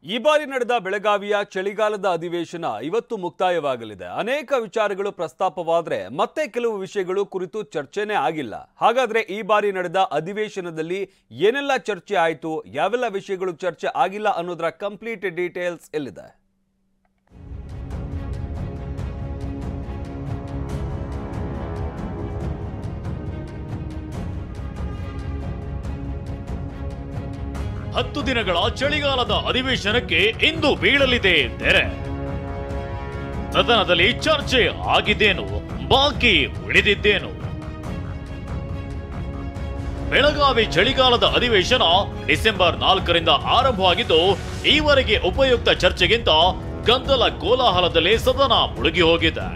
ಈ ಬಾರಿ ನಡೆದ ಬೆಳಗಾವಿಯ ಚಳಿಗಾಲದ ಅಧಿವೇಶನ ಇವತ್ತು ಮುಕ್ತಾಯವಾಗಲಿದೆ. ಅನೇಕ ವಿಚಾರಗಳು ಪ್ರಸ್ತಾಪವಾದರೆ ಮತ್ತೆ ಕೆಲವು ವಿಷಯಗಳು ಕುರಿತು ಚರ್ಚೆನೇ ಆಗಿಲ್ಲ. ಹಾಗಾದ್ರೆ ಈ ಬಾರಿ ನಡೆದ ಅಧಿವೇಶನದಲ್ಲಿ ಏನೆಲ್ಲ ಚರ್ಚೆ ಆಯಿತು, ಯಾವೆಲ್ಲ ವಿಷಯಗಳು ಚರ್ಚೆ ಆಗಿಲ್ಲ ಅನ್ನೋದರ ಕಂಪ್ಲೀಟ್ ಡೀಟೇಲ್ಸ್ ಎಲ್ಲಿದೆ? ಹತ್ತು ದಿನಗಳ ಚಳಿಗಾಲದ ಅಧಿವೇಶನಕ್ಕೆ ಇಂದು ಬೀಳಲಿದೆ ತೆರೆ. ಸದನದಲ್ಲಿ ಚರ್ಚೆ ಆಗಿದ್ದೇನು, ಬಾಕಿ ಉಳಿದಿದ್ದೇನು? ಬೆಳಗಾವಿ ಚಳಿಗಾಲದ ಅಧಿವೇಶನ ಡಿಸೆಂಬರ್ 4ರಿಂದ ಆರಂಭವಾಗಿದ್ದು ಈವರೆಗೆ ಉಪಯುಕ್ತ ಚರ್ಚೆಗಿಂತ ಗದ್ದಲ ಕೋಲಾಹಲದಲ್ಲಿ ಸದನ ಮುಳುಗಿ ಹೋಗಿದೆ.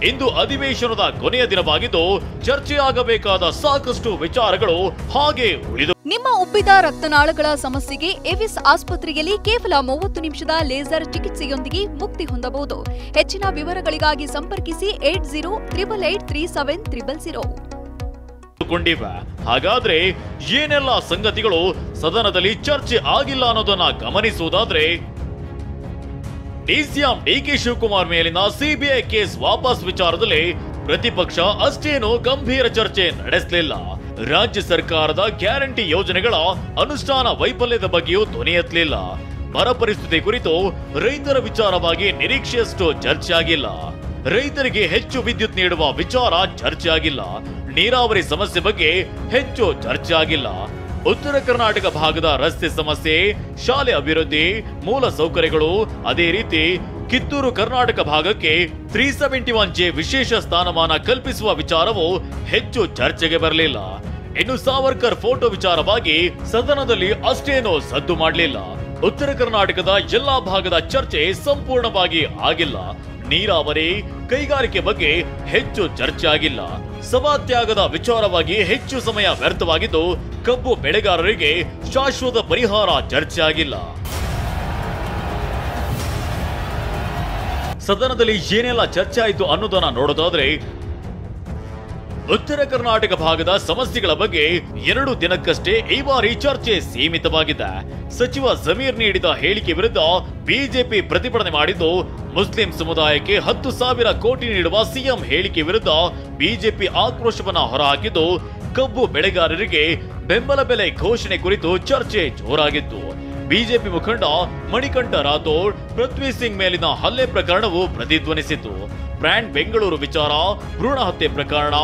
ಇಂದು ಅಧಿವೇಶನದ ಕೊನೆಯ ದಿನವಾಗಿದ್ದು ಚರ್ಚೆಯಾಗಬೇಕಾದ ಸಾಕಷ್ಟು ವಿಚಾರಗಳು ಹಾಗೆ ಉಳಿದು. ನಿಮ್ಮ ಉಬ್ಬಿದ ರಕ್ತನಾಳಗಳ ಸಮಸ್ಯೆಗೆ ಎವಿಸ್ ಆಸ್ಪತ್ರೆಯಲ್ಲಿ ಕೇವಲ 30 ನಿಮಿಷದ ಲೇಸರ್ ಚಿಕಿತ್ಸೆಯೊಂದಿಗೆ ಮುಕ್ತಿ ಹೊಂದಬಹುದು. ಹೆಚ್ಚಿನ ವಿವರಗಳಿಗಾಗಿ ಸಂಪರ್ಕಿಸಿ 8088837300. ಹಾಗಾದ್ರೆ ಏನೆಲ್ಲ ಸಂಗತಿಗಳು ಸದನದಲ್ಲಿ ಚರ್ಚೆ ಆಗಿಲ್ಲ ಅನ್ನೋದನ್ನ ಗಮನಿಸುವುದಾದ್ರೆ, ಡಿಸಿಎಂ ಡಿಕೆ ಶಿವಕುಮಾರ್ ಮೇಲಿನ ಸಿಬಿಐ ಕೇಸ್ ವಾಪಸ್ ವಿಚಾರದಲ್ಲಿ ಪ್ರತಿಪಕ್ಷ ಅಷ್ಟೇನು ಗಂಭೀರ ಚರ್ಚೆ ನಡೆಸಲಿಲ್ಲ. ರಾಜ್ಯ ಸರ್ಕಾರದ ಗ್ಯಾರಂಟಿ ಯೋಜನೆಗಳ ಅನುಷ್ಠಾನ ವೈಫಲ್ಯದ ಬಗ್ಗೆಯೂ ಧ್ವನಿ ಎತ್ತಲಿಲ್ಲ. ಬರ ಪರಿಸ್ಥಿತಿ ಕುರಿತು ರೈತರ ವಿಚಾರವಾಗಿ ನಿರೀಕ್ಷೆಯಷ್ಟು ಚರ್ಚೆ ಆಗಿಲ್ಲ. ರೈತರಿಗೆ ಹೆಚ್ಚು ವಿದ್ಯುತ್ ನೀಡುವ ವಿಚಾರ ಚರ್ಚೆ ಆಗಿಲ್ಲ. ನೀರಾವರಿ ಸಮಸ್ಯೆ ಬಗ್ಗೆ ಹೆಚ್ಚು ಚರ್ಚೆ ಆಗಿಲ್ಲ. ಉತ್ತರ ಕರ್ನಾಟಕ ಭಾಗದ ರಸ್ತೆ ಸಮಸ್ಯೆ, ಶಾಲೆ ಅಭಿವೃದ್ಧಿ, ಮೂಲ ಸೌಕರ್ಯಗಳು, ಅದೇ ರೀತಿ ಕಿತ್ತೂರು ಕರ್ನಾಟಕ ಭಾಗಕ್ಕೆ 371J ವಿಶೇಷ ಸ್ಥಾನಮಾನ ಕಲ್ಪಿಸುವ ವಿಚಾರವು ಹೆಚ್ಚು ಚರ್ಚೆಗೆ ಬರಲಿಲ್ಲ. ಇನ್ನು ಸಾವರ್ಕರ್ ಫೋಟೋ ವಿಚಾರವಾಗಿ ಸದನದಲ್ಲಿ ಅಷ್ಟೇನೂ ಸದ್ದು ಮಾಡಲಿಲ್ಲ. ಉತ್ತರ ಕರ್ನಾಟಕದ ಎಲ್ಲಾ ಭಾಗದ ಚರ್ಚೆ ಸಂಪೂರ್ಣವಾಗಿ ಆಗಿಲ್ಲ. ನೀರಾವರಿ, ಕೈಗಾರಿಕೆ ಬಗ್ಗೆ ಹೆಚ್ಚು ಚರ್ಚೆ ಆಗಿಲ್ಲ. ಸಭಾತ್ಯಾಗದ ವಿಚಾರವಾಗಿ ಹೆಚ್ಚು ಸಮಯ ವ್ಯರ್ಥವಾಗಿದ್ದು ಕಬ್ಬು ಬೆಳೆಗಾರರಿಗೆ ಶಾಶ್ವತ ಪರಿಹಾರ ಚರ್ಚೆ ಆಗಿಲ್ಲ. ಸದನದಲ್ಲಿ ಏನೆಲ್ಲ ಚರ್ಚೆ ಆಯಿತು ಅನ್ನೋದನ್ನ ನೋಡೋದಾದ್ರೆ, ಉತ್ತರ ಕರ್ನಾಟಕ ಭಾಗದ ಸಮಸ್ಯೆಗಳ ಬಗ್ಗೆ 2 ದಿನಕ್ಕಷ್ಟೇ ಈ ಬಾರಿ ಚರ್ಚೆ ಸೀಮಿತವಾಗಿದೆ. ಸಚಿವ ಜಮೀರ್ ನೀಡಿದ ಹೇಳಿಕೆ ವಿರುದ್ಧ ಬಿಜೆಪಿ ಪ್ರತಿಭಟನೆ ಮಾಡಿದ್ದು, ಮುಸ್ಲಿಂ ಸಮುದಾಯಕ್ಕೆ 10,000 ಕೋಟಿ ನೀಡುವ ಸಿಎಂ ಹೇಳಿಕೆ ವಿರುದ್ಧ ಬಿಜೆಪಿ ಆಕ್ರೋಶವನ್ನ ಹೊರಹಾಕಿದ್ದು, ಕಬ್ಬು ಬೆಳೆಗಾರರಿಗೆ ಬೆಂಬಲ ಬೆಲೆ ಘೋಷಣೆ ಕುರಿತು ಚರ್ಚೆ ಜೋರಾಗಿತ್ತು. ಬಿಜೆಪಿ ಮುಖಂಡ ಮಣಿಕಂಠ ರಾಥೋಡ್ ಪೃಥ್ವಿ ಸಿಂಗ್ ಮೇಲಿನ ಹಲ್ಲೆ ಪ್ರಕರಣವು ಪ್ರತಿಧ್ವನಿಸಿತು. ಬ್ರ್ಯಾಂಡ್ ಬೆಂಗಳೂರು ವಿಚಾರ, ಭ್ರೂಣ ಹತ್ಯೆ ಪ್ರಕರಣ,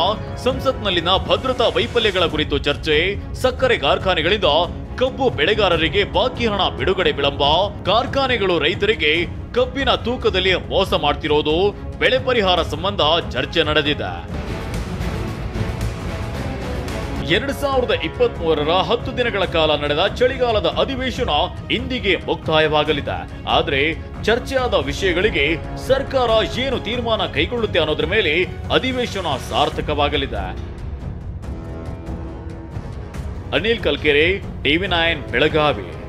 ಸಂಸತ್ನಲ್ಲಿನ ಭದ್ರತಾ ವೈಫಲ್ಯಗಳ ಕುರಿತು ಚರ್ಚೆ, ಸಕ್ಕರೆ ಕಾರ್ಖಾನೆಗಳಿಂದ ಕಬ್ಬು ಬೆಳೆಗಾರರಿಗೆ ಬಾಕಿ ಹಣ ಬಿಡುಗಡೆ ವಿಳಂಬ, ಕಾರ್ಖಾನೆಗಳು ರೈತರಿಗೆ ಕಬ್ಬಿನ ತೂಕದಲ್ಲಿ ಮೋಸ ಮಾಡ್ತಿರೋದು, ಬೆಳೆ ಪರಿಹಾರ ಸಂಬಂಧ ಚರ್ಚೆ ನಡೆದಿದೆ. 2023ರ 10 ದಿನಗಳ ಕಾಲ ನಡೆದ ಚಳಿಗಾಲದ ಅಧಿವೇಶನ ಇಂದಿಗೆ ಮುಕ್ತಾಯವಾಗಲಿದೆ. ಆದರೆ ಚರ್ಚೆಯಾದ ವಿಷಯಗಳಿಗೆ ಸರ್ಕಾರ ಏನು ತೀರ್ಮಾನ ಕೈಗೊಳ್ಳುತ್ತೆ ಅನ್ನೋದ್ರ ಮೇಲೆ ಅಧಿವೇಶನ ಸಾರ್ಥಕವಾಗಲಿದೆ. ಅನಿಲ್ ಕಲ್ಕೆರೆ, TV9 ಬೆಳಗಾವಿ.